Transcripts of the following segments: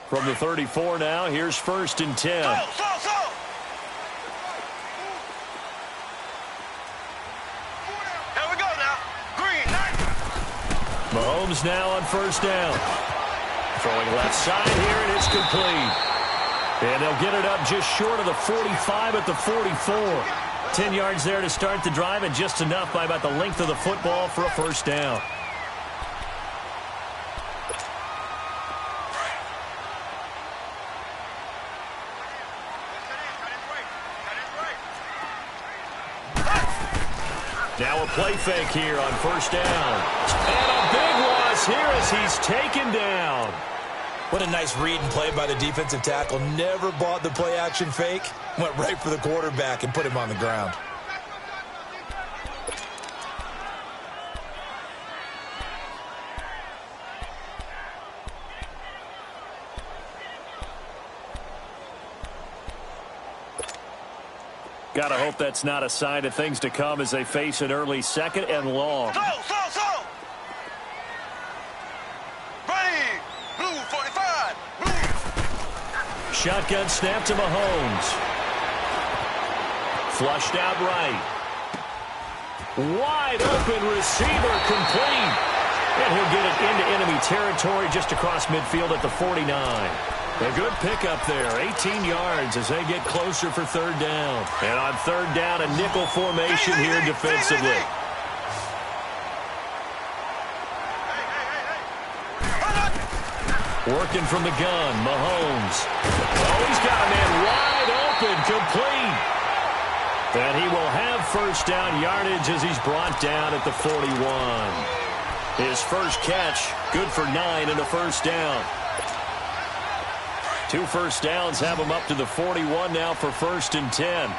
From the 34 now, here's 1st and 10. Go. Here we go now. Green. Mahomes now on 1st down. Throwing left side here, and it's complete. And they'll get it up just short of the 45 at the 44. 10 yards there to start the drive, and just enough by about the length of the football for a 1st down. Now a play fake here on 1st down. And a big loss here as he's taken down. What a nice read and play by the defensive tackle. Never bought the play-action fake. Went right for the quarterback and put him on the ground. Gotta hope that's not a sign of things to come as they face an early 2nd and long. Slow. Ready. Blue 45. Blue. Shotgun snap to Mahomes. Flushed out right. Wide open receiver complete. And he'll get it into enemy territory just across midfield at the 49. A good pickup there, 18 yards as they get closer for 3rd down. And on 3rd down, a nickel formation here defensively. Working from the gun, Mahomes. Oh, he's got a man wide open, complete. And he will have 1st down yardage as he's brought down at the 41. His first catch, good for 9 and a 1st down. 2 1st downs have him up to the 41 now for 1st and 10.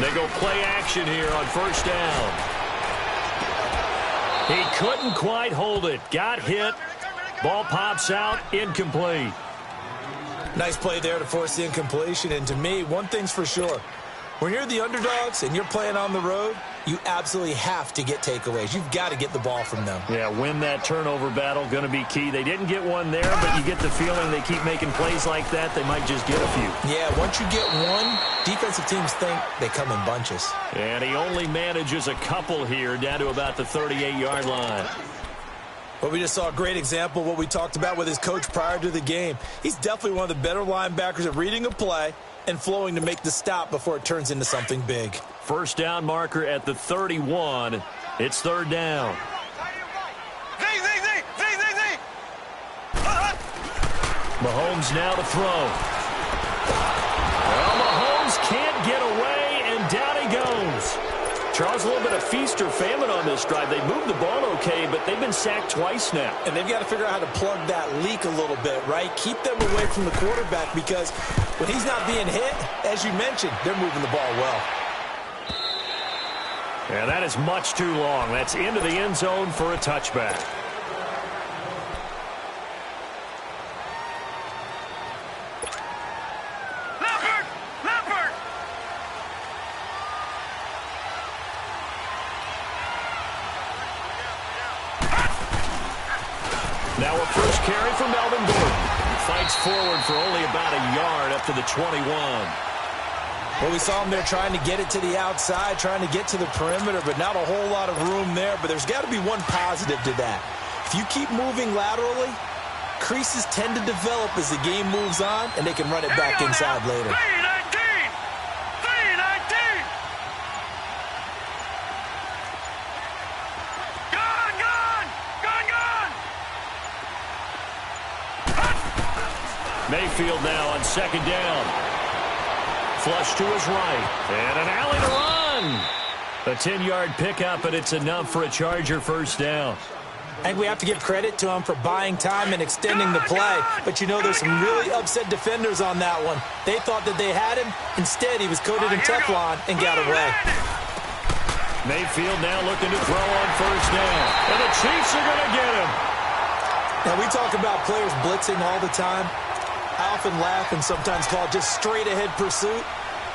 They go play action here on 1st down. He couldn't quite hold it. Got hit. Ball pops out. Incomplete. Nice play there to force the incompletion. And to me, one thing's for sure. When you're the underdogs and you're playing on the road, you absolutely have to get takeaways. You've got to get the ball from them. Yeah, win that turnover battle, going to be key. They didn't get one there, but you get the feeling they keep making plays like that, they might just get a few. Yeah, once you get one, defensive teams think they come in bunches. And he only manages a couple here down to about the 38-yard line. Well, we just saw a great example of what we talked about with his coach prior to the game. He's definitely one of the better linebackers at reading a play and flowing to make the stop before it turns into something big. 1st down marker at the 31. It's 3rd down. Mahomes now to throw. Well, Mahomes can't get away, and down he goes. Charles, a little bit of feast or famine on this drive. They moved the ball okay, but they've been sacked twice now. And they've got to figure out how to plug that leak a little bit, right? Keep them away from the quarterback because when he's not being hit, as you mentioned, they're moving the ball well. Yeah, that is much too long. That's into the end zone for a touchback. Now a first carry for Melvin Gordon. He fights forward for only about a yard up to the 21. Well, we saw him there trying to get it to the outside, trying to get to the perimeter, but not a whole lot of room there. But there's got to be one positive to that. If you keep moving laterally, creases tend to develop as the game moves on, and they can run it back inside later. Mayfield now on 2nd down. Flush to his right. And an alley to run. A 10-yard pickup, and it's enough for a Charger 1st down. I think we have to give credit to him for buying time and extending the play. But, you know, there's some really upset defenders on that one. They thought that they had him. Instead, he was coated in Teflon and got away. Mayfield now looking to throw on 1st down. And the Chiefs are going to get him. Now, we talk about players blitzing all the time. I often laugh and sometimes call it just straight-ahead pursuit.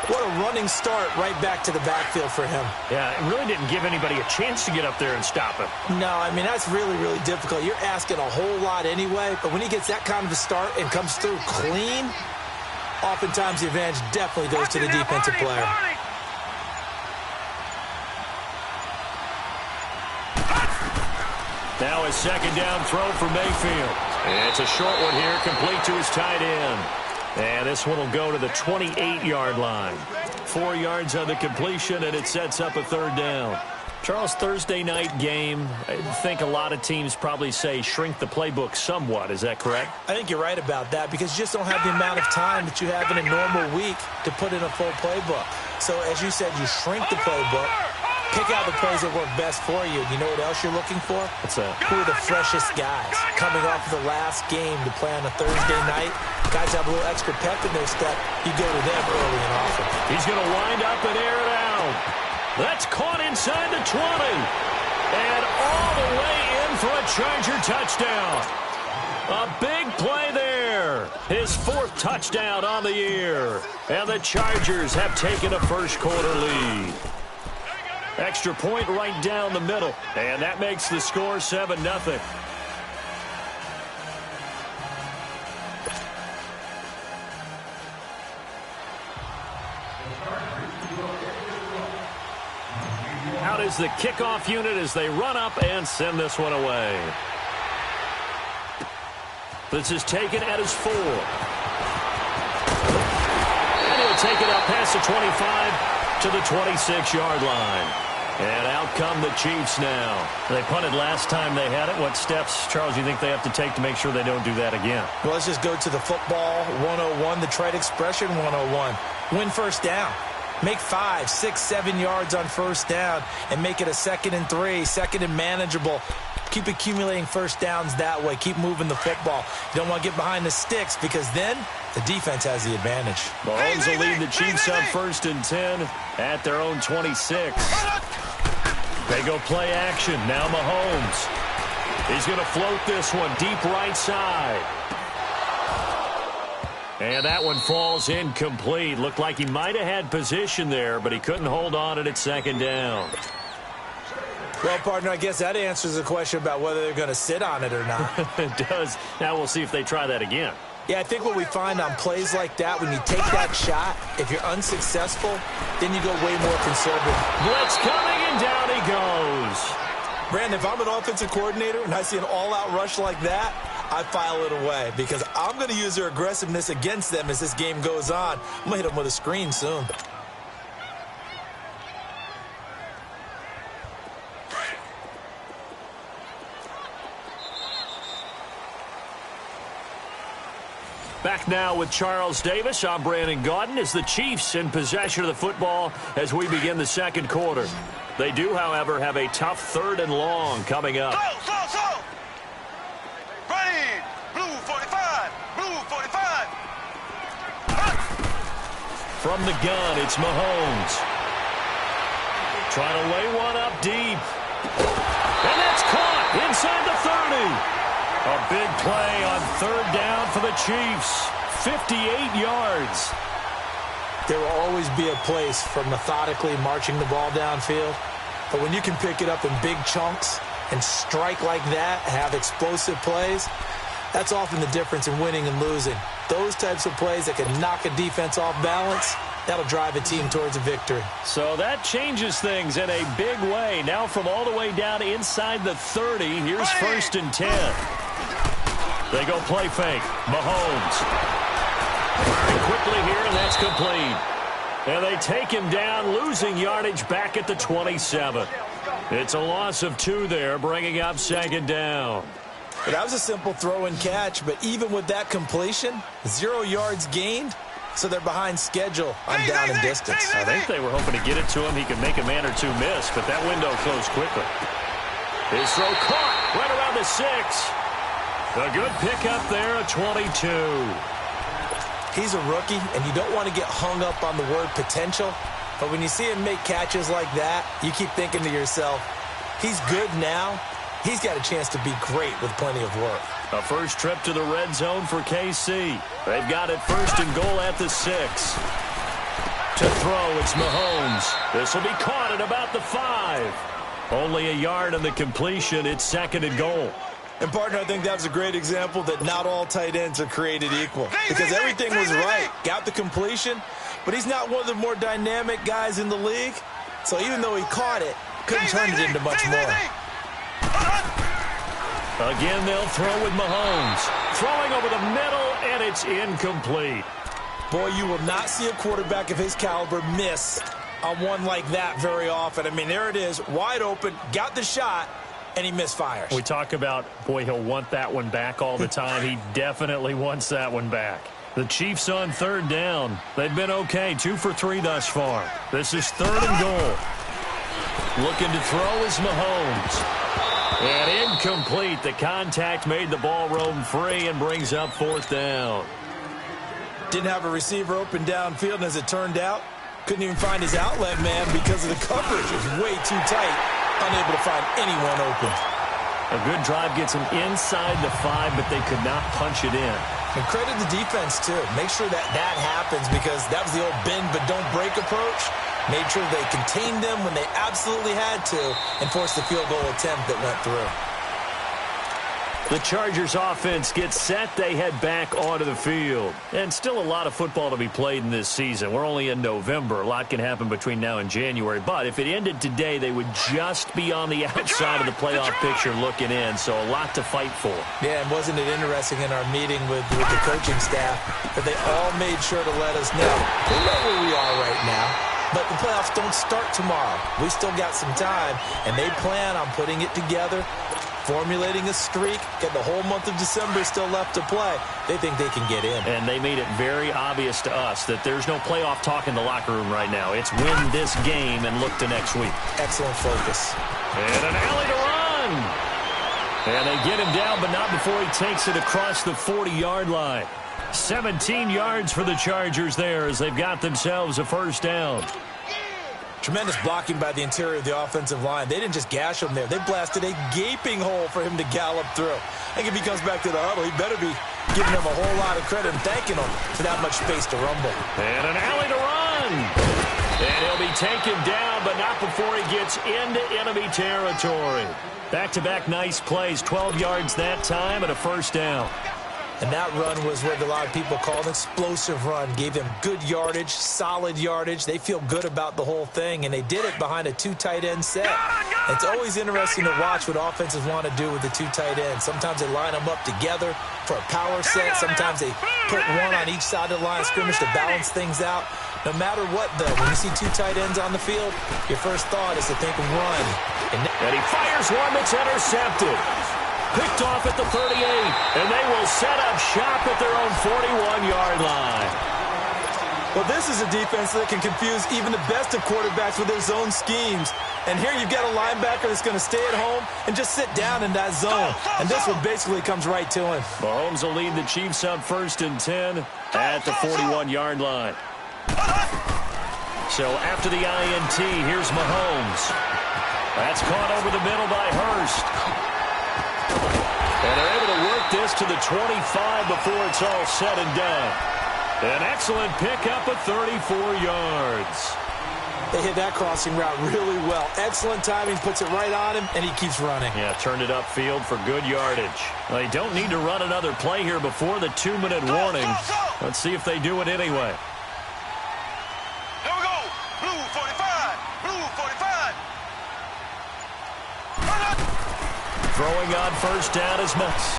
What a running start right back to the backfield for him. Yeah, it really didn't give anybody a chance to get up there and stop him. No, I mean, that's really, really difficult. You're asking a whole lot anyway, but when he gets that kind of a start and comes through clean, oftentimes the advantage definitely goes to the defensive player. Now a second down throw for Mayfield. And it's a short one here, complete to his tight end. And this one will go to the 28-yard line. 4 yards on the completion, and it sets up a third down. Charles, Thursday night game, I think a lot of teams probably say shrink the playbook somewhat. Is that correct? I think you're right about that because you just don't have the amount of time that you have in a normal week to put in a full playbook. So, as you said, you shrink the playbook, pick out the plays that work best for you. You know what else you're looking for? What's that? Who are the freshest guys coming off of the last game to play on a Thursday night? Guys have a little extra pep in their step. You go to them early and often. He's going to wind up and air it out. That's caught inside the 20. And all the way in for a Charger touchdown. A big play there. His 4th touchdown on the year. And the Chargers have taken a first-quarter lead. Extra point right down the middle. And that makes the score 7-0. Out is the kickoff unit as they run up and send this one away. This is taken at his 4. And he'll take it up past the 25 to the 26-yard line. And out come the Chiefs now. They punted last time they had it. What steps, Charles, do you think they have to take to make sure they don't do that again? Well, let's just go to the football 101, the trade expression 101. Win first down. Make 5, 6, 7 yards on first down and make it a 2nd and 3, 2nd and manageable. Keep accumulating first downs that way. Keep moving the football. You don't want to get behind the sticks because then the defense has the advantage. Mahomes will lead the Chiefs on 1st and 10 at their own 26. They go play action. Now Mahomes. He's going to float this one deep right side. And that one falls incomplete. Looked like he might have had position there, but he couldn't hold on it at 2nd down. Well, partner, I guess that answers the question about whether they're going to sit on it or not. It does. Now we'll see if they try that again. Yeah, I think what we find on plays like that, when you take that shot, if you're unsuccessful, then you go way more conservative. Blitz coming, and down he goes. Brandon, if I'm an offensive coordinator and I see an all-out rush like that, I file it away because I'm going to use their aggressiveness against them as this game goes on. I'm going to hit them with a screen soon. Back now with Charles Davis. I'm Brandon Gaudin as the Chiefs in possession of the football as we begin the 2nd quarter. They do, however, have a tough 3rd and long coming up. Slow. Ready. Blue 45. Blue 45. From the gun, it's Mahomes. Trying to lay one up deep. And that's caught inside the 30. A big play on 3rd down for the Chiefs. 58 yards. There will always be a place for methodically marching the ball downfield. But when you can pick it up in big chunks and strike like that, have explosive plays, that's often the difference in winning and losing. Those types of plays that can knock a defense off balance, that'll drive a team towards a victory. So that changes things in a big way. Now from all the way down inside the 30, here's 1st and 10. They go play fake. Mahomes. Firing quickly here, and that's complete. And they take him down, losing yardage back at the 27. It's a loss of 2 there, bringing up 2nd down. But that was a simple throw and catch, but even with that completion, 0 yards gained, so they're behind schedule on down and distance. I think they were hoping to get it to him. He could make a man or two miss, but that window closed quickly. His throw caught right around the 6. A good pickup there, a 22. He's a rookie, and you don't want to get hung up on the word potential. But when you see him make catches like that, you keep thinking to yourself, he's good now. He's got a chance to be great with plenty of work. A first trip to the red zone for KC. They've got it 1st and goal at the 6. To throw, it's Mahomes. This will be caught at about the 5. Only a yard on the completion. It's 2nd and goal. And, partner, I think that was a great example that not all tight ends are created equal. Because everything was right. Got the completion, but he's not one of the more dynamic guys in the league. So even though he caught it, couldn't turn it into much more. Again, they'll throw with Mahomes. Throwing over the middle, and it's incomplete. Boy, you will not see a quarterback of his caliber miss on one like that very often. I mean, there it is, wide open, got the shot, and he misfires. We talk about, boy, he'll want that one back all the time. He definitely wants that one back. The Chiefs on 3rd down. They've been okay, 2 for 3 thus far. This is 3rd and goal. Looking to throw is Mahomes. And incomplete. The contact made the ball roam free and brings up 4th down. Didn't have a receiver open downfield, and as it turned out, couldn't even find his outlet man because of the coverage. It was way too tight. Unable to find anyone open. A good drive gets him inside the 5, but they could not punch it in. And credit the defense, too. Make sure that happens because that was the old bend but don't break approach. Made sure they contained them when they absolutely had to and forced the field goal attempt that went through. The Chargers offense gets set. They head back onto the field. And still a lot of football to be played in this season. We're only in November. A lot can happen between now and January. But if it ended today, they would just be on the outside of the playoff picture looking in. So a lot to fight for. Yeah, and wasn't it interesting in our meeting with the coaching staff that they all made sure to let us know. We know where we are right now. But the playoffs don't start tomorrow. We still got some time, and they plan on putting it together, formulating a streak, get the whole month of December still left to play. They think they can get in. And they made it very obvious to us that there's no playoff talk in the locker room right now. It's win this game and look to next week. Excellent focus. And an alley to run. And they get him down, but not before he takes it across the 40-yard line. 17 yards for the Chargers there as they've got themselves a 1st down. Tremendous blocking by the interior of the offensive line. They didn't just gash him there. They blasted a gaping hole for him to gallop through. I think if he comes back to the huddle, he better be giving them a whole lot of credit and thanking them for that much space to rumble. And an alley to run. And he'll be taken down, but not before he gets into enemy territory. Back-to-back nice plays, 12 yards that time and a 1st down. And that run was what a lot of people call an explosive run. Gave them good yardage, solid yardage. They feel good about the whole thing, and they did it behind a 2 tight end set. It's always interesting to watch what offenses want to do with the 2 tight ends. Sometimes they line them up together for a power set. Sometimes they put one on each side of the line of scrimmage to balance things out. No matter what, though, when you see 2 tight ends on the field, your first thought is to think run. And he fires one that's intercepted. Picked off at the 38, and they will set up shop at their own 41-yard line. Well, this is a defense that can confuse even the best of quarterbacks with their zone schemes. And here you've got a linebacker that's going to stay at home and just sit down in that zone. And this one basically comes right to him. Mahomes will lead the Chiefs up 1st and 10 at the 41-yard line. So after the INT, here's Mahomes. That's caught over the middle by Hurst. And they're able to work this to the 25 before it's all said and done. An excellent pickup of 34 yards. They hit that crossing route really well. Excellent timing, puts it right on him, and he keeps running. Yeah, turned it upfield for good yardage. Well, they don't need to run another play here before the 2-minute warning. Let's see if they do it anyway. Here we go. Blue 45. Blue 45. Throwing on 1st down is Mutz.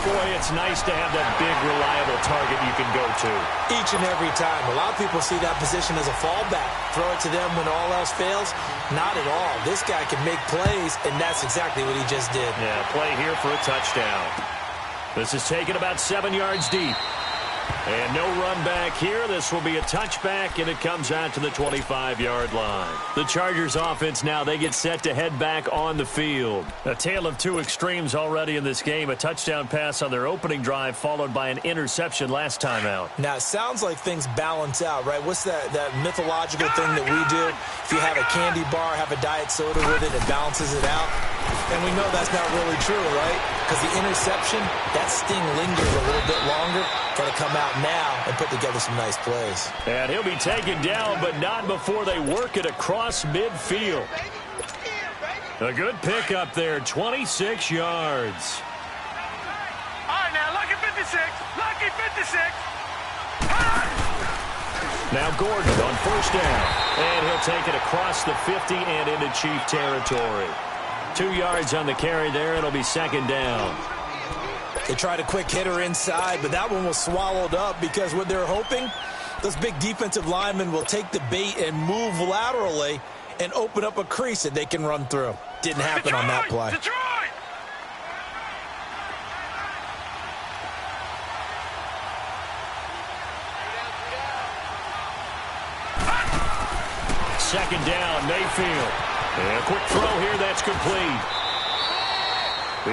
Boy, it's nice to have that big, reliable target you can go to. Each and every time. A lot of people see that position as a fallback. Throw it to them when all else fails. Not at all. This guy can make plays, and that's exactly what he just did. Yeah, play here for a touchdown. This is taken about 7 yards deep. And no run back here. This will be a touchback, and it comes out to the 25-yard line. The Chargers offense now, they get set to head back on the field. A tale of 2 extremes already in this game. A touchdown pass on their opening drive, followed by an interception last time out. Now, it sounds like things balance out, right? What's that mythological thing that we do? If you have a candy bar, have a diet soda with it, it balances it out. And we know that's not really true, right? because the interception, that sting lingers a little bit longer. Got to come out now and put together some nice plays. And he'll be taken down, but not before they work it across midfield. A good pickup there, 26 yards. All right, now, lucky 56. Lucky 56. Now Gordon on first down. And he'll take it across the 50 and into Chief territory. 2 yards on the carry there. It'll be second down. They tried a quick hitter inside, but that one was swallowed up because what they're hoping, those big defensive linemen will take the bait and move laterally and open up a crease that they can run through. Didn't happen on that play. Detroit! Second down, Mayfield. And a quick throw here, that's complete.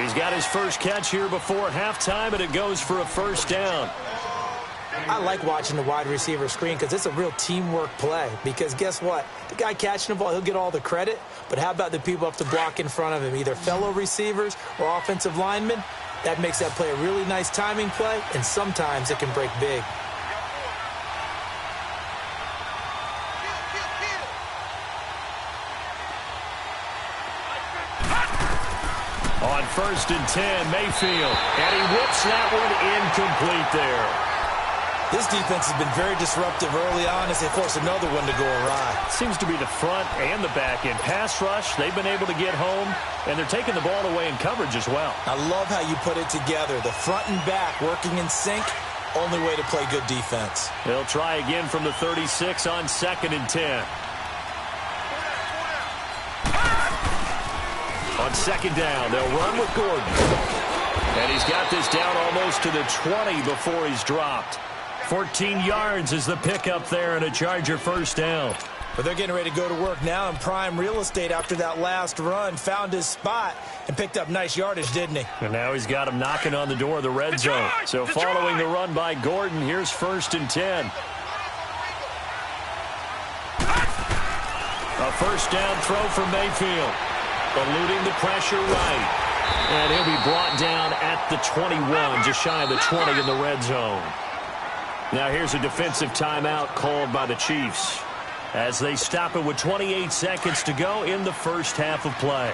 He's got his first catch here before halftime, and it goes for a first down. I like watching the wide receiver screen because it's a real teamwork play. Because guess what? The guy catching the ball, he'll get all the credit. But how about the people up to block in front of him, either fellow receivers or offensive linemen? That makes that play a really nice timing play, and sometimes it can break big. On first and 10, Mayfield. And he whips that one incomplete there. This defense has been very disruptive early on as they force another one to go awry. Seems to be the front and the back end. Pass rush, they've been able to get home, and they're taking the ball away in coverage as well. I love how you put it together. The front and back working in sync, only way to play good defense. They'll try again from the 36 on second and 10. On second down, they'll run with Gordon. And he's got this down almost to the 20 before he's dropped. 14 yards is the pickup there and a Charger first down. But they're getting ready to go to work now in prime real estate after that last run. Found his spot and picked up nice yardage, didn't he? And now he's got him knocking on the door of the red zone. So following the run by Gordon, here's first and 10. A first down throw from Mayfield. Eluding the pressure right. And he'll be brought down at the 21, just shy of the 20 in the red zone. Now here's a defensive timeout called by the Chiefs as they stop it with 28 seconds to go in the first half of play.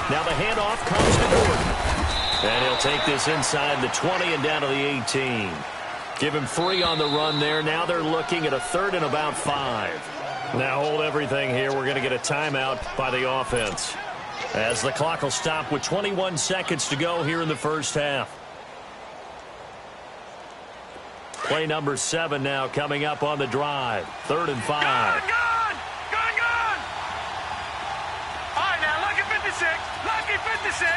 Now the handoff comes to Gordon. And he'll take this inside the 20 and down to the 18. Give him 3 on the run there. Now they're looking at a third and about 5. Now hold everything here. We're going to get a timeout by the offense, as the clock will stop with 21 seconds to go here in the first half. Play number 7 now coming up on the drive. 3rd and 5. Gone! All right, now, lucky 56. Lucky 56.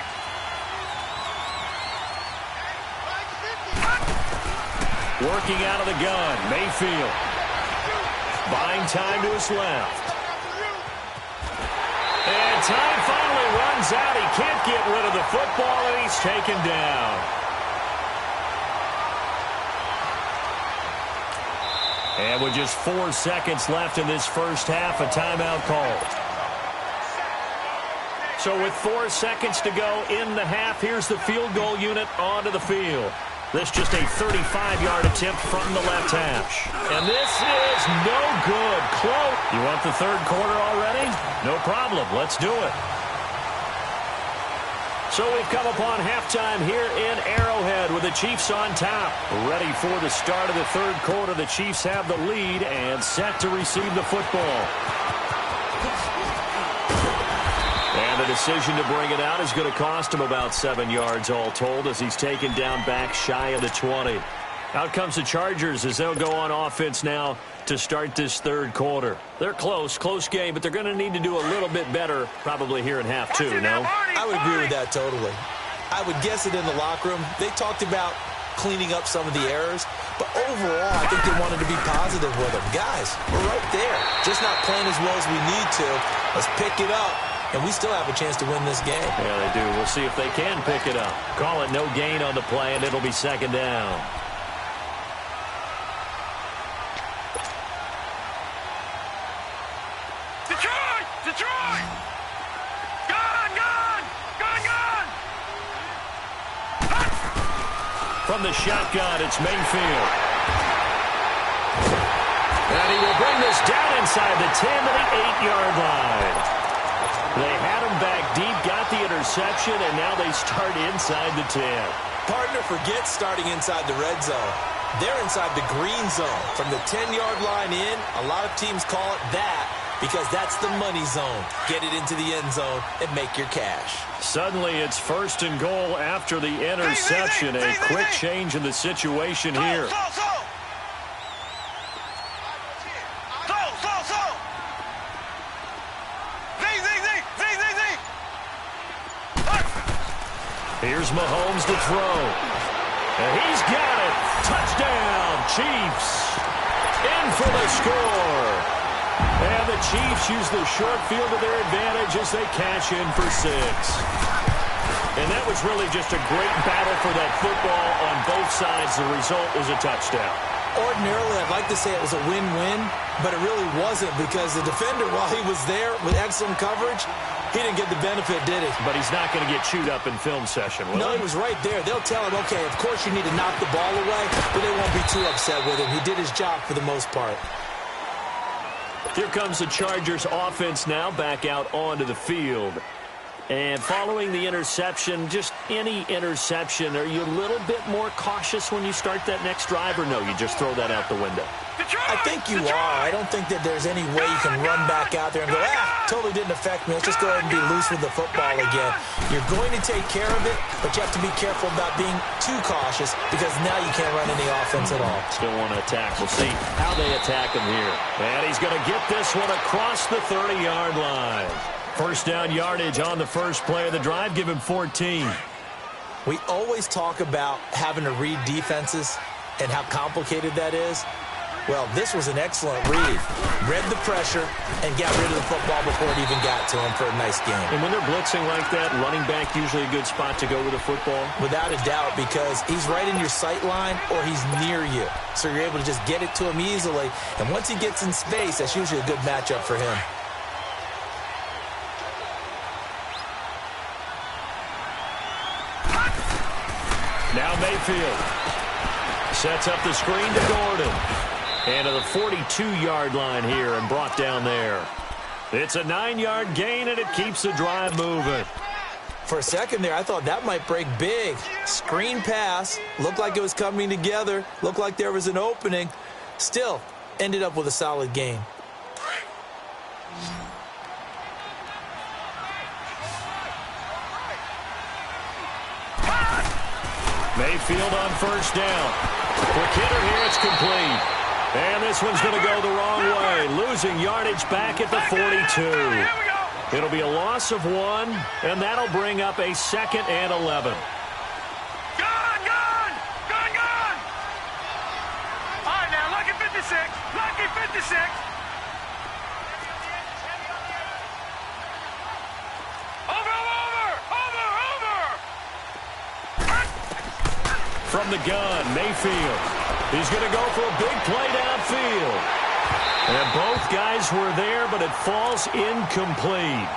Working out of the gun, Mayfield. Buying time to his left. And time finally runs out. He can't get rid of the football, and he's taken down. And with just 4 seconds left in this first half, a timeout called. So with 4 seconds to go in the half, here's the field goal unit onto the field. This just a 35-yard attempt from the left hash. And this is no good. Close. You want the third quarter already? No problem. Let's do it. So we've come upon halftime here in Arrowhead with the Chiefs on top. Ready for the start of the third quarter. The Chiefs have the lead and set to receive the football. And the decision to bring it out is going to cost him about 7 yards all told as he's taken down back shy of the 20. Out comes the Chargers as they'll go on offense now to start this third quarter. They're close game, but they're going to need to do a little bit better probably here in half 2, no? I would agree with that totally. I would guess it in the locker room. They talked about cleaning up some of the errors, but overall I think they wanted to be positive with them. Guys, we're right there. Just not playing as well as we need to. Let's pick it up. And we still have a chance to win this game. Yeah, they do. We'll see if they can pick it up. Call it no gain on the play, and it'll be second down. Detroit! Gone, gone! Gone, gone! From the shotgun, it's Mayfield. And he will bring this down inside the 10 to the 8-yard line. They had him back deep, got the interception, and now they start inside the 10. Partner, forget starting inside the red zone. They're inside the green zone. From the 10-yard line in, a lot of teams call it that because that's the money zone. Get it into the end zone and make your cash. Suddenly, it's 1st and goal after the interception. A quick change in the situation here. Here's Mahomes to throw. And he's got it. Touchdown, Chiefs. In for the score. And the Chiefs use the short field to their advantage as they cash in for 6. And that was really just a great battle for that football on both sides. The result was a touchdown. Ordinarily, I'd like to say it was a win-win, but it really wasn't because the defender, while he was there with excellent coverage, he didn't get the benefit, did he? But he's not going to get chewed up in film session, will he? No, he was right there. They'll tell him, okay, of course you need to knock the ball away, but they won't be too upset with him. He did his job for the most part. Here comes the Chargers offense now back out onto the field. And following the interception, just any interception, are you a little bit more cautious when you start that next drive, or no, you just throw that out the window? I think you are. I don't think that there's any way you can run back out there and go, totally didn't affect me. Let's just go ahead and be loose with the football again. You're going to take care of it, but you have to be careful about being too cautious because now you can't run any offense at all. Still want to attack. We'll see how they attack him here. And he's going to get this one across the 30-yard line. First down yardage on the first play of the drive. Give him 14. We always talk about having to read defenses and how complicated that is. Well, this was an excellent read. Read the pressure and got rid of the football before it even got to him for a nice game. And when they're blitzing like that, running back usually a good spot to go with the football? Without a doubt, because he's right in your sight line or he's near you. So you're able to just get it to him easily. And once he gets in space, that's usually a good matchup for him. Now Mayfield sets up the screen to Gordon. And to the 42-yard line here and brought down there. It's a 9-yard gain, and it keeps the drive moving. For a second there, I thought that might break big. Screen pass. Looked like it was coming together. Looked like there was an opening. Still, ended up with a solid gain. Mayfield on first down. Quick hitter here, it's complete. And this one's going to go the wrong way. Losing yardage back at the 42. It'll be a loss of 1, and that'll bring up a 2nd and 11. Gone, gone! Gone, gone! All right, now, lucky 56. Lucky 56. From the gun, Mayfield. He's going to go for a big play downfield. And both guys were there, but it falls incomplete.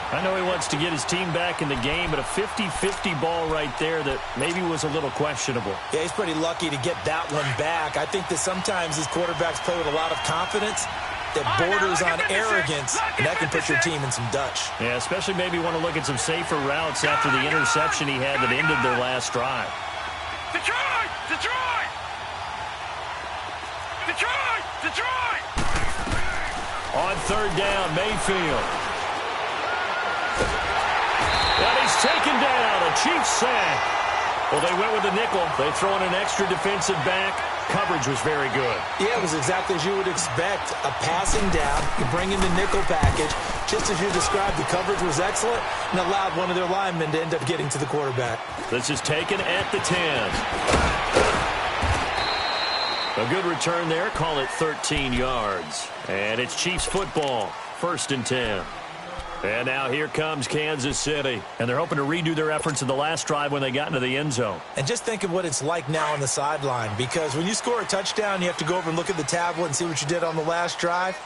I know he wants to get his team back in the game, but a 50-50 ball right there that maybe was a little questionable. Yeah, he's pretty lucky to get that one back. I think that sometimes these quarterbacks play with a lot of confidence that borders on arrogance, and that can put your team in some Dutch. Yeah, especially maybe want to look at some safer routes after the interception he had that ended their last drive. Detroit! Detroit! Detroit! Detroit! On third down, Mayfield. And he's taken down. A Chiefs sack. Well, they went with the nickel. They throw in an extra defensive back. Coverage was very good. Yeah, it was exactly as you would expect. A passing down. You bring in the nickel package. Just as you described, the coverage was excellent and allowed one of their linemen to end up getting to the quarterback. This is taken at the 10. A good return there. Call it 13 yards. And it's Chiefs football. 1st and 10. And now here comes Kansas City. And they're hoping to redo their efforts in the last drive when they got into the end zone. And just think of what it's like now on the sideline. Because when you score a touchdown, you have to go over and look at the tablet and see what you did on the last drive.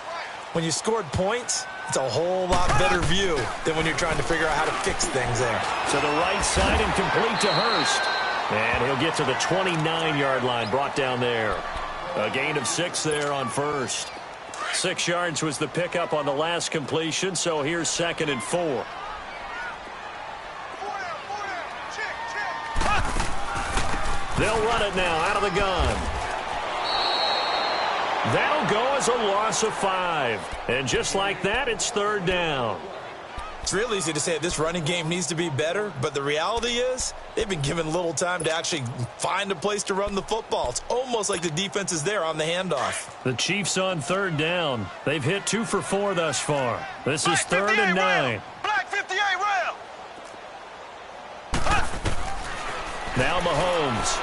When you scored points, It's a whole lot better view than when you're trying to figure out how to fix things there. To the right side and complete to Hurst. And he'll get to the 29-yard line, brought down there. A gain of 6 there on first. 6 yards was the pickup on the last completion, so here's 2nd and 4. They'll run it now out of the gun. That'll go as a loss of 5. And just like that, it's 3rd down. It's real easy to say this running game needs to be better, but the reality is they've been given little time to actually find a place to run the football. It's almost like the defense is there on the handoff. The Chiefs on 3rd down. They've hit 2 for 4 thus far. This is 3rd and 9. Black 58 rail. Now Mahomes.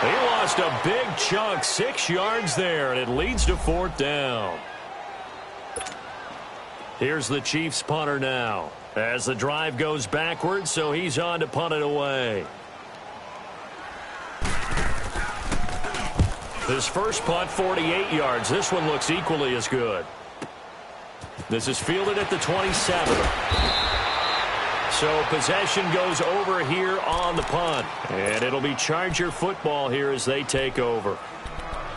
He lost a big chunk, 6 yards there, and it leads to 4th down. Here's the Chiefs punter now as the drive goes backwards, so he's on to punt it away. His first punt, 48 yards. This one looks equally as good. This is fielded at the 27. So possession goes over here on the punt. And it'll be Charger football here as they take over.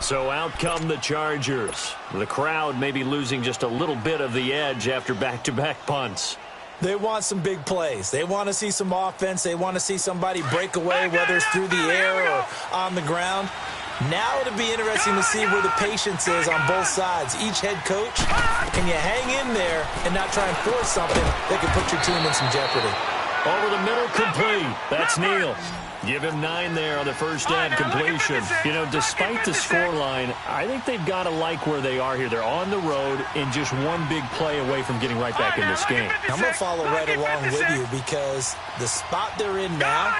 So out come the Chargers. The crowd may be losing just a little bit of the edge after back-to-back punts. They want some big plays. They want to see some offense. They want to see somebody break away, whether it's through the air or on the ground. Now it'll be interesting to see where the patience is on both sides. Each head coach, can you hang in there and not try and force something that could put your team in some jeopardy? Over the middle, complete. That's Neal. Give him 9 there on the first down completion. You know, despite the scoreline, I think they've got to like where they are here. They're on the road and just one big play away from getting right back in this game. I'm going to follow right along with you because the spot they're in now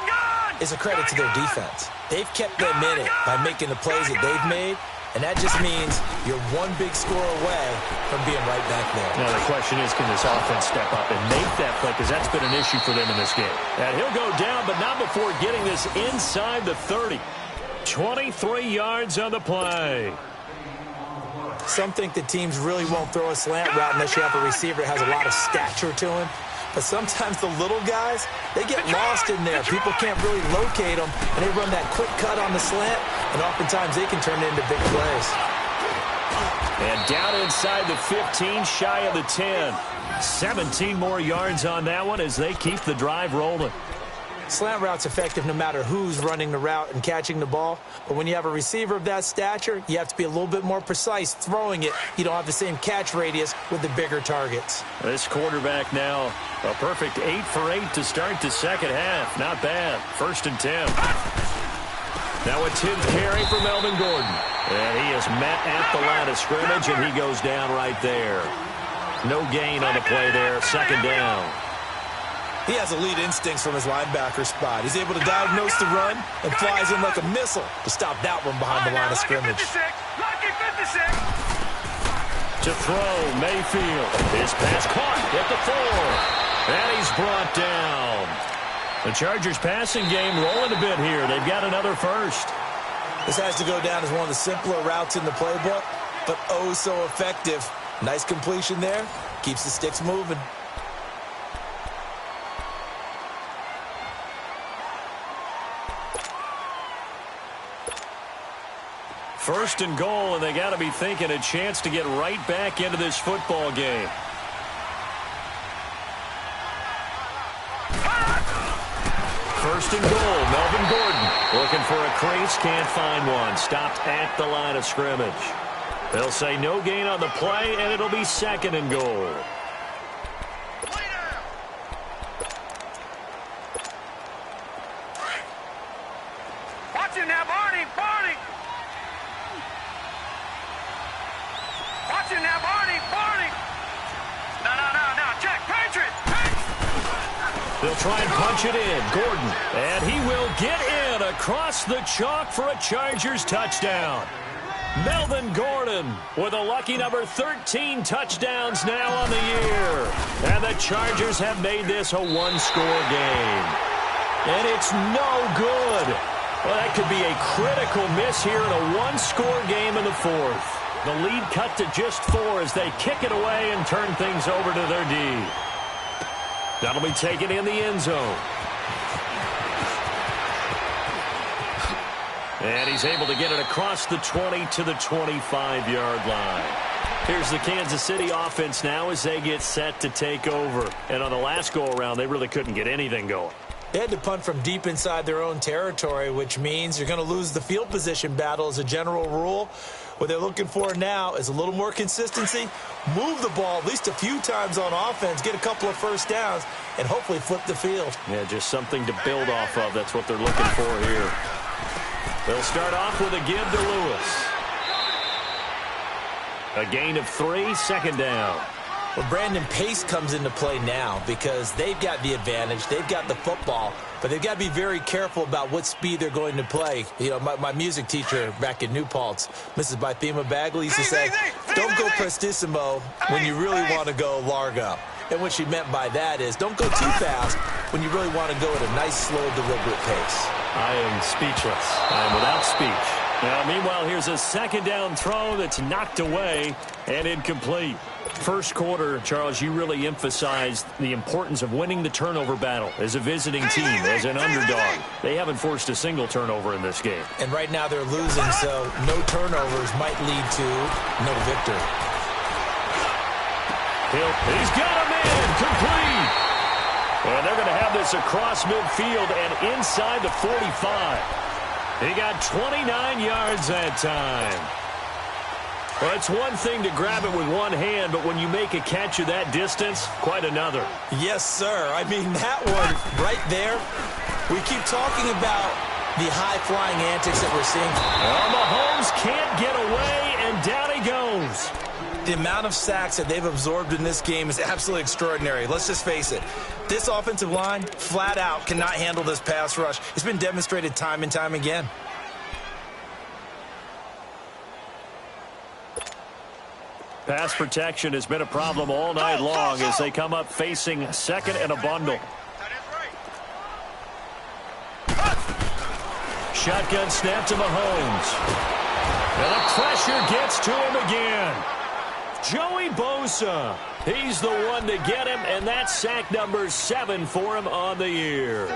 is a credit to their defense. They've kept them in it by making the plays that they've made, and that just means you're one big score away from being right back there. Now the question is, can this offense step up and make that play? Because that's been an issue for them in this game. And he'll go down, but not before getting this inside the 30. 23 yards on the play. Some think that teams really won't throw a slant route unless you have a receiver that has a lot of stature to him. But sometimes the little guys, they get lost in there. People can't really locate them, and they run that quick cut on the slant, and oftentimes they can turn it into big plays. And down inside the 15, shy of the 10. 17 more yards on that one as they keep the drive rolling. Slant route's effective no matter who's running the route and catching the ball. But when you have a receiver of that stature, you have to be a little bit more precise throwing it. You don't have the same catch radius with the bigger targets. This quarterback now, a perfect 8 for 8 to start the second half. Not bad. 1st and 10. Now a 10th carry for Melvin Gordon. And he is met at the line of scrimmage, and he goes down right there. No gain on the play there. 2nd down. He has elite instincts from his linebacker spot. He's able to diagnose the run and flies in like a missile to stop that one behind the line of scrimmage. To throw, Mayfield. His pass caught at the 4. And he's brought down. The Chargers passing game rolling a bit here. They've got another first. This has to go down as one of the simpler routes in the playbook, but oh so effective. Nice completion there. Keeps the sticks moving. First and goal, and they got to be thinking a chance to get right back into this football game. First and goal, Melvin Gordon looking for a crease, can't find one. Stopped at the line of scrimmage. They'll say no gain on the play, and it'll be 2nd and goal. Watch it now, Barney, Barney. Watch it now, Barney, Barney. No, check, Patriot. They'll try and punch it in. Gordon, and he will get in across the chalk for a Chargers touchdown. Melvin Gordon with a lucky number 13 touchdowns now on the year. And the Chargers have made this a one-score game. And it's no good. Well, that could be a critical miss here in a one-score game in the 4th. The lead cut to just 4 as they kick it away and turn things over to their D. That'll be taken in the end zone. And he's able to get it across the 20 to the 25-yard line. Here's the Kansas City offense now as they get set to take over. And on the last go-around, they really couldn't get anything going. They had to punt from deep inside their own territory, which means you're going to lose the field position battle as a general rule. What they're looking for now is a little more consistency, move the ball at least a few times on offense, get a couple of first downs, and hopefully flip the field. Yeah, just something to build off of. That's what they're looking for here. They'll start off with a give to Lewis. A gain of 3, second down. Well, Brandon, pace comes into play now because they've got the advantage. They've got the football, but they've got to be very careful about what speed they're going to play. You know, my music teacher back in New Paltz, Mrs. Bythema Bagley, used to say, don't go prestissimo when you really want to go largo. And what she meant by that is don't go too fast when you really want to go at a nice, slow, deliberate pace. I am speechless. I am without speech. Now, meanwhile, here's a second down throw that's knocked away and incomplete. First quarter, Charles, you really emphasized the importance of winning the turnover battle as a visiting team, as an underdog. They haven't forced a single turnover in this game. And right now they're losing, so no turnovers might lead to no victory. He's got a man complete. And they're going to have this across midfield and inside the 45. He got 29 yards that time. Well, it's one thing to grab it with one hand, but when you make a catch of that distance, quite another. Yes, sir. I mean, that one right there, we keep talking about the high-flying antics that we're seeing. Well, Mahomes can't get away, and down he goes. The amount of sacks that they've absorbed in this game is absolutely extraordinary. Let's just face it. This offensive line, flat out, cannot handle this pass rush. It's been demonstrated time and time again. Pass protection has been a problem all night long as they come up facing second and a bundle. Shotgun snap to Mahomes. And the pressure gets to him again. Joey Bosa. He's the one to get him, and that's sack number 7 for him on the year.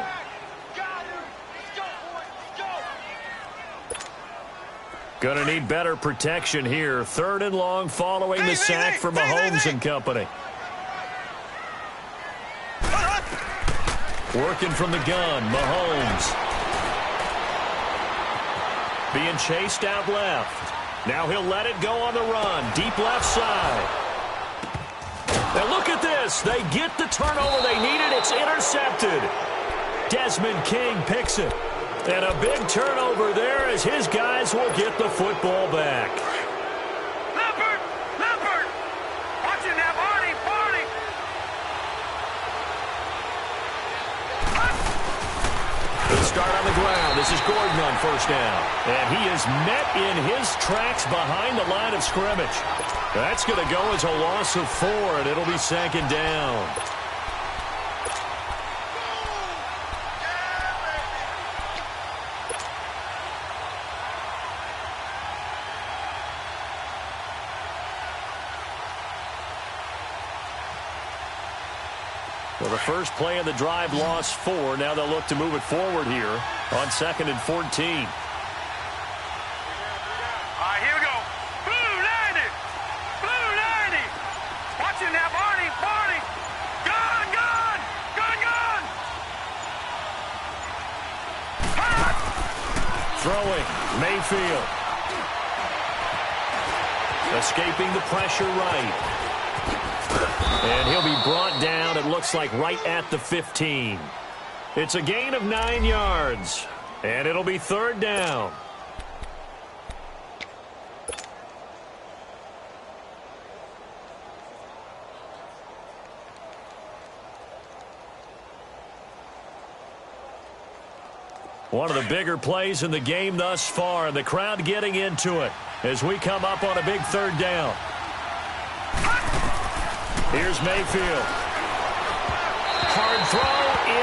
Gonna need better protection here. Third and long following the sack for Mahomes and company. Working from the gun, Mahomes. Being chased out left. Now he'll let it go on the run. Deep left side. Now look at this. They get the turnover they needed. It's intercepted. Desmond King picks it. And a big turnover there as his guys will get the football back. Leopard! Watch it now, Barney! Good start on the ground. This is Gordon on first down. And he is met in his tracks behind the line of scrimmage. That's going to go as a loss of 4, and it'll be second down. Well, the first play of the drive lost 4. Now they'll look to move it forward here on second and 14. All right, here we go. Blue 90! Watch it now, Barney! Gun! Throwing, Mayfield. Escaping the pressure right. And he'll be brought down, it looks like, right at the 15. It's a gain of 9 yards, and it'll be third down. One of the bigger plays in the game thus far, and the crowd getting into it as we come up on a big third down. Here's Mayfield. Hard throw,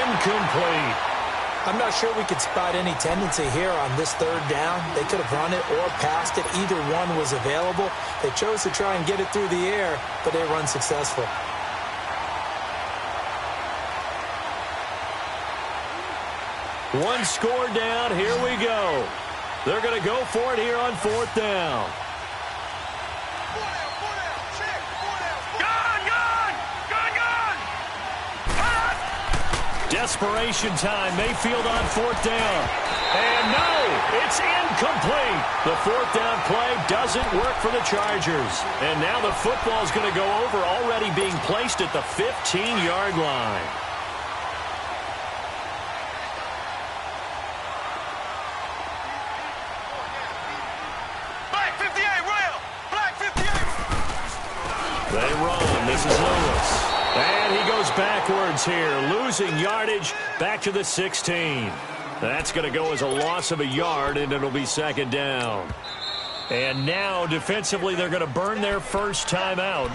incomplete. I'm not sure we could spot any tendency here on this third down. They could have run it or passed it. Either one was available. They chose to try and get it through the air, but they were unsuccessful. One score down. Here we go. They're going to go for it here on fourth down. Desperation time. Mayfield on fourth down. And no, it's incomplete. The fourth down play doesn't work for the Chargers. And now the football's going to go over, already being placed at the 15-yard line. Black 58, Rail. Black 58. They run. This is Lewis. And he goes backwards here, losing yardage back to the 16. That's going to go as a loss of a yard, and it'll be second down. And now, defensively, they're going to burn their first timeout.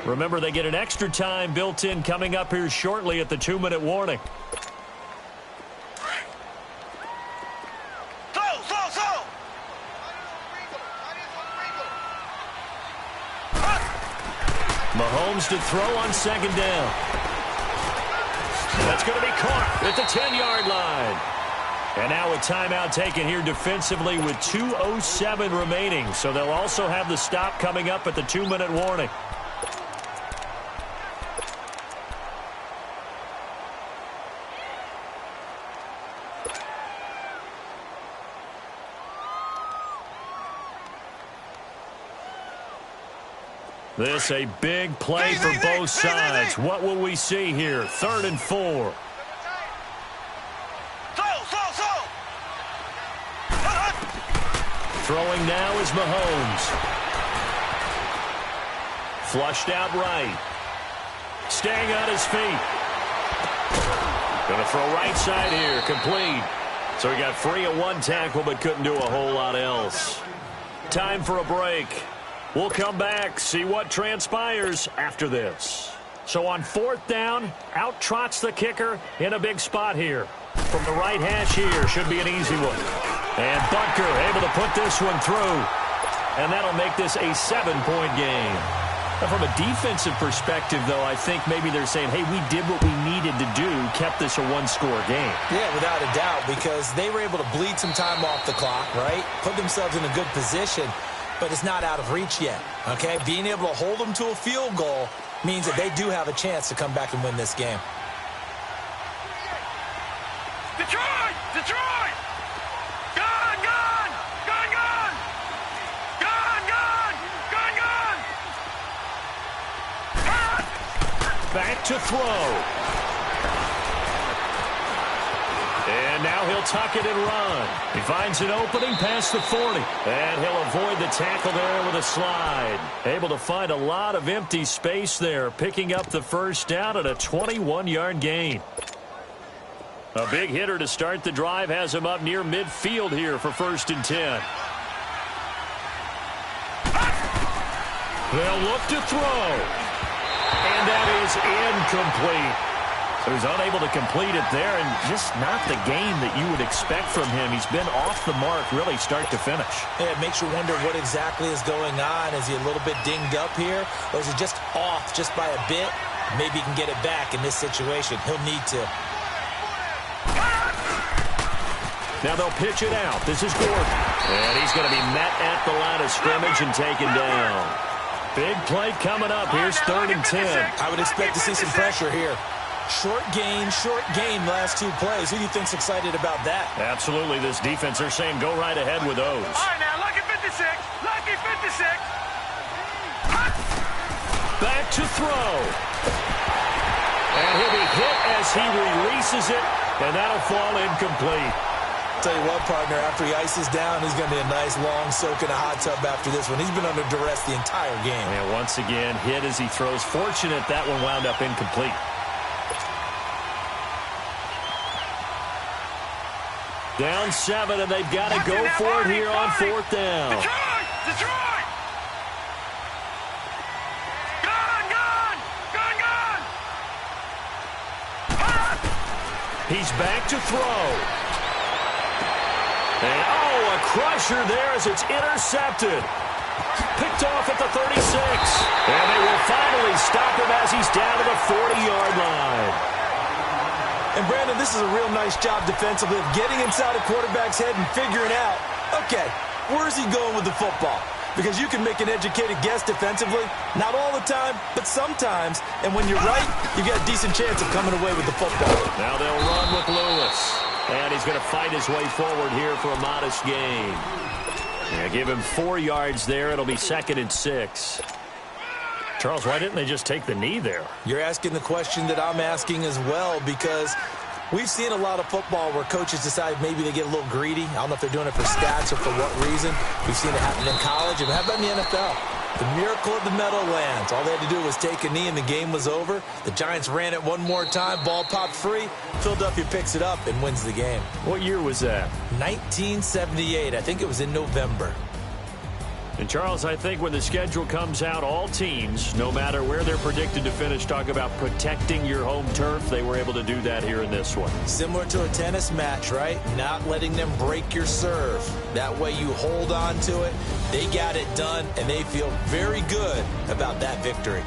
Remember, they get an extra time built in coming up here shortly at the 2-minute warning. Mahomes to throw on second down. That's going to be caught at the 10-yard line. And now a timeout taken here defensively with 2:07 remaining. So they'll also have the stop coming up at the 2-minute warning. This a big play for both sides. What will we see here? 3rd and 4. Throwing now is Mahomes. Flushed out right. Staying on his feet. Going to throw right side here. Complete. So he got free of one tackle but couldn't do a whole lot else. Time for a break. We'll come back, see what transpires after this. So on fourth down, out trots the kicker in a big spot here. From the right hash here, should be an easy one. And Butker able to put this one through. And that'll make this a 7-point game. Now, from a defensive perspective, though, I think maybe they're saying, hey, we did what we needed to do, kept this a one-score game. Yeah, without a doubt, because they were able to bleed some time off the clock, right? Put themselves in a good position. But it's not out of reach yet, okay? Being able to hold them to a field goal means that they do have a chance to come back and win this game. Detroit! Detroit! Gun! Gun! Gun! Gun! Gun! Gun! Gun! Gun! Back to throw. And now he'll tuck it and run. He finds an opening past the 40. And he'll avoid the tackle there with a slide. Able to find a lot of empty space there, picking up the first down at a 21-yard gain. A big hitter to start the drive has him up near midfield here for 1st and 10. They'll look to throw. And that is incomplete. So he's unable to complete it there, and just not the game that you would expect from him. He's been off the mark really start to finish. Yeah, it makes you wonder what exactly is going on. Is he a little bit dinged up here, or is he just off just by a bit? Maybe he can get it back in this situation. He'll need to. Now they'll pitch it out. This is Gordon. And he's going to be met at the line of scrimmage and taken down. Big play coming up. Here's 3rd and 10. I would expect to see some pressure here. Short gain, last 2 plays. Who do you think's excited about that? Absolutely. This defense, they're saying go right ahead with those. All right, now, lucky 56. Lucky 56. Back to throw. And he'll be hit as he releases it, and that'll fall incomplete. Tell you what, partner, after he ices down, he's going to be a nice long soak in a hot tub after this one. He's been under duress the entire game. And once again, hit as he throws. Fortunate that one wound up incomplete. Down 7, and they've got to go for it here on 4th down. Detroit! Detroit! Gun! Gun! Gun! Gun! He's back to throw. And, a crusher there as it's intercepted. Picked off at the 36. And they will finally stop him as he's down to the 40-yard line. And, Brandon, this is a real nice job defensively of getting inside a quarterback's head and figuring out, okay, where is he going with the football? Because you can make an educated guess defensively. Not all the time, but sometimes. And when you're right, you got a decent chance of coming away with the football. Now they'll run with Lewis. And he's going to fight his way forward here for a modest gain. Yeah, give him 4 yards there. It'll be 2nd and 6. Charles, why didn't they just take the knee there? You're asking the question that I'm asking as well, because we've seen a lot of football where coaches decide maybe they get a little greedy. I don't know if they're doing it for stats or for what reason. We've seen it happen in college. And how about in the NFL? The miracle of the Meadowlands. All they had to do was take a knee and the game was over. The Giants ran it one more time. Ball popped free. Philadelphia picks it up and wins the game. What year was that? 1978. I think it was in November. And, Charles, I think when the schedule comes out, all teams, no matter where they're predicted to finish, talk about protecting your home turf. They were able to do that here in this one. Similar to a tennis match, right? Not letting them break your serve. That way you hold on to it. They got it done, and they feel very good about that victory.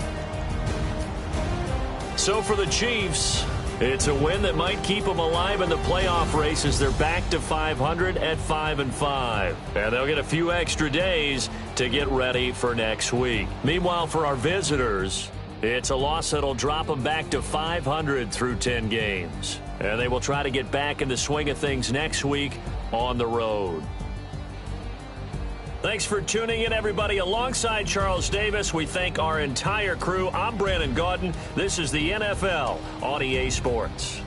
So for the Chiefs, it's a win that might keep them alive in the playoff race as they're back to 500 at 5-5. And they'll get a few extra days to get ready for next week. Meanwhile, for our visitors, it's a loss that'll drop them back to 500 through 10 games. And they will try to get back in the swing of things next week on the road. Thanks for tuning in, everybody. Alongside Charles Davis, we thank our entire crew. I'm Brandon Gaudin. This is the NFL on EA Sports.